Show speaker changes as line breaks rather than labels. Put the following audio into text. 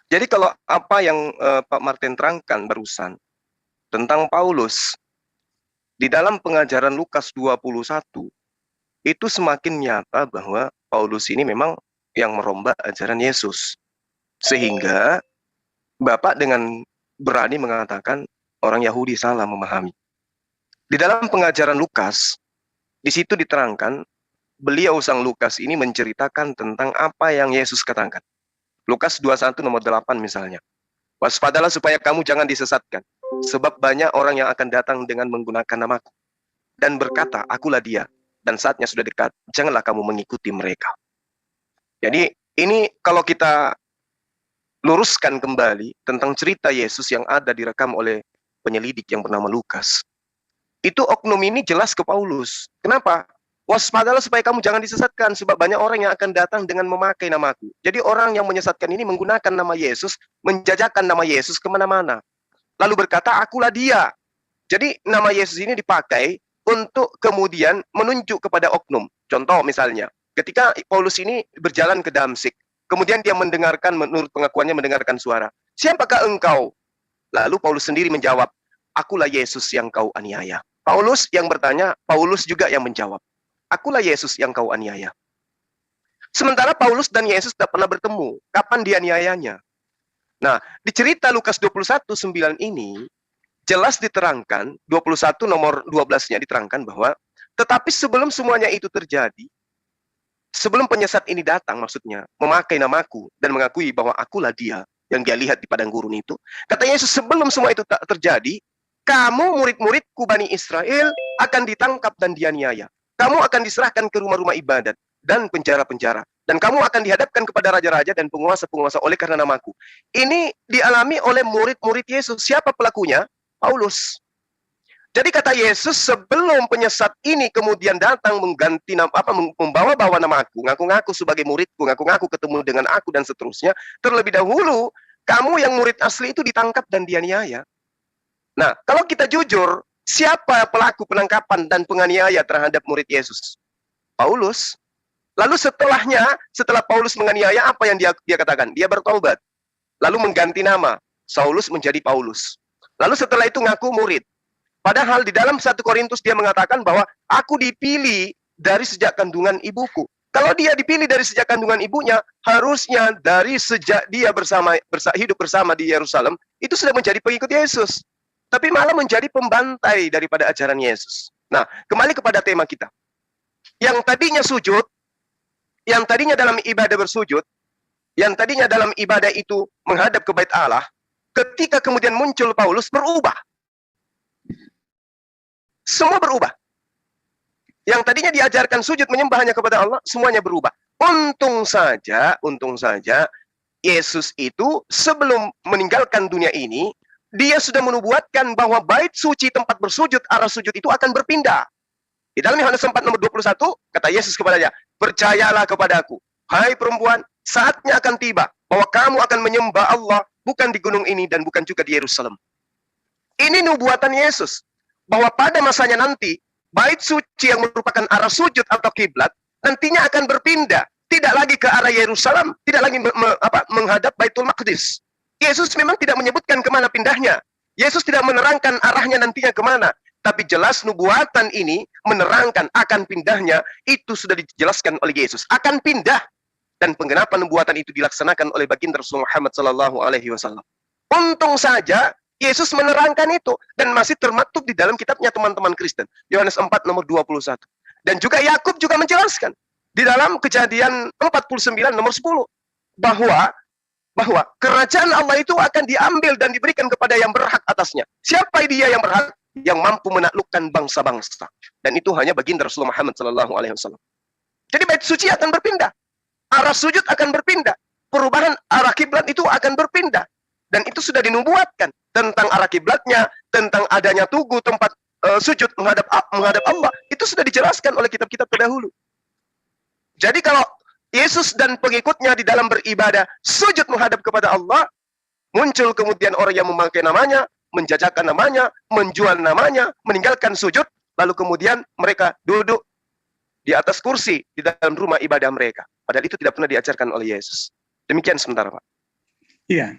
Jadi kalau apa yang Pak Martin terangkan barusan tentang Paulus di dalam pengajaran Lukas 21 itu semakin nyata bahwa Paulus ini memang yang merombak ajaran Yesus. Sehingga Bapak dengan berani mengatakan orang Yahudi salah memahami. Di dalam pengajaran Lukas, di situ diterangkan beliau sang Lukas ini menceritakan tentang apa yang Yesus katakan. Lukas 21 nomor 8 misalnya. Waspadalah supaya kamu jangan disesatkan, sebab banyak orang yang akan datang dengan menggunakan namaku dan berkata, akulah dia, dan saatnya sudah dekat, janganlah kamu mengikuti mereka. Jadi ini kalau kita luruskan kembali tentang cerita Yesus yang ada direkam oleh penyelidik yang bernama Lukas. Itu oknum ini jelas ke Paulus. Kenapa? Waspadalah supaya kamu jangan disesatkan, sebab banyak orang yang akan datang dengan memakai namaku. Jadi orang yang menyesatkan ini menggunakan nama Yesus, menjajakan nama Yesus kemana-mana. Lalu berkata, akulah dia. Jadi nama Yesus ini dipakai untuk kemudian menunjuk kepada oknum. Contoh misalnya, ketika Paulus ini berjalan ke Damsik, kemudian dia mendengarkan, menurut pengakuannya mendengarkan suara. Siapakah engkau? Lalu Paulus sendiri menjawab, akulah Yesus yang kau aniaya. Paulus yang bertanya, Paulus juga yang menjawab, akulah Yesus yang kau aniaya. Sementara Paulus dan Yesus tidak pernah bertemu. Kapan dianiayanya? Nah, di cerita Lukas 21:9 ini, jelas diterangkan, 21 nomor 12-nya diterangkan bahwa, tetapi sebelum semuanya itu terjadi, sebelum penyesat ini datang maksudnya, memakai namaku dan mengakui bahwa akulah dia yang dia lihat di padang gurun itu, kata Yesus sebelum semua itu tak terjadi, kamu murid-muridku Bani Israel akan ditangkap dan dianiaya. Kamu akan diserahkan ke rumah-rumah ibadat dan penjara-penjara. Dan kamu akan dihadapkan kepada raja-raja dan penguasa-penguasa oleh karena namaku. Ini dialami oleh murid-murid Yesus. Siapa pelakunya? Paulus. Jadi kata Yesus, sebelum penyesat ini kemudian datang mengganti nama, membawa-bawa nama aku, ngaku-ngaku sebagai muridku, ngaku-ngaku ketemu dengan aku dan seterusnya, terlebih dahulu kamu yang murid asli itu ditangkap dan dianiaya. Nah, kalau kita jujur, siapa pelaku penangkapan dan penganiaya terhadap murid Yesus? Paulus. Lalu setelah Paulus menganiaya, apa yang dia katakan? Dia bertobat. Lalu mengganti nama. Saulus menjadi Paulus. Lalu setelah itu ngaku murid. Padahal di dalam 1 Korintus dia mengatakan bahwa aku dipilih dari sejak kandungan ibuku. Kalau dia dipilih dari sejak kandungan ibunya, harusnya dari sejak dia hidup bersama di Yerusalem, itu sudah menjadi pengikut Yesus. Tapi malah menjadi pembantai daripada ajaran Yesus. Nah, kembali kepada tema kita. Yang tadinya sujud, yang tadinya dalam ibadah bersujud, yang tadinya dalam ibadah itu menghadap ke bait Allah, ketika kemudian muncul Paulus, berubah. Semua berubah. Yang tadinya diajarkan sujud menyembah hanya kepada Allah, semuanya berubah. Untung saja, Yesus itu sebelum meninggalkan dunia ini, dia sudah menubuatkan bahwa bait suci tempat bersujud, arah sujud itu akan berpindah. Di dalam Yohanes 4 nomor 21, kata Yesus kepadanya, percayalah kepadaku, hai perempuan, saatnya akan tiba bahwa kamu akan menyembah Allah bukan di gunung ini dan bukan juga di Yerusalem. Ini nubuatan Yesus, bahwa pada masanya nanti, bait suci yang merupakan arah sujud atau kiblat, nantinya akan berpindah. Tidak lagi ke arah Yerusalem, tidak lagi menghadap Baitul Maqdis. Yesus memang tidak menyebutkan kemana pindahnya. Yesus tidak menerangkan arahnya nantinya kemana. Tapi jelas nubuatan ini menerangkan akan pindahnya, itu sudah dijelaskan oleh Yesus. Akan pindah. Dan penggenapan nubuatan itu dilaksanakan oleh baginda Rasulullah Muhammad SAW. Untung saja Yesus menerangkan itu. Dan masih termaktub di dalam kitabnya teman-teman Kristen. Yohanes 4 nomor 21. Dan juga Yakub juga menjelaskan. Di dalam Kejadian 49 nomor 10. Bahwa kerajaan Allah itu akan diambil dan diberikan kepada yang berhak atasnya. Siapa dia yang berhak? Yang mampu menaklukkan bangsa-bangsa. Dan itu hanya baginda Rasulullah Muhammad SAW. Jadi bait suci akan berpindah. Arah sujud akan berpindah. Perubahan arah kiblat itu akan berpindah. Dan itu sudah dinubuatkan. Tentang arah kiblatnya, tentang adanya tugu tempat sujud menghadap Allah. Itu sudah dijelaskan oleh kitab-kitab terdahulu. Jadi kalau Yesus dan pengikutnya di dalam beribadah sujud menghadap kepada Allah, muncul kemudian orang yang memakai namanya, menjajakan namanya, menjual namanya, meninggalkan sujud, lalu kemudian mereka duduk di atas kursi di dalam rumah ibadah mereka. Padahal itu tidak pernah diajarkan oleh Yesus. Demikian sementara, Pak.
Iya,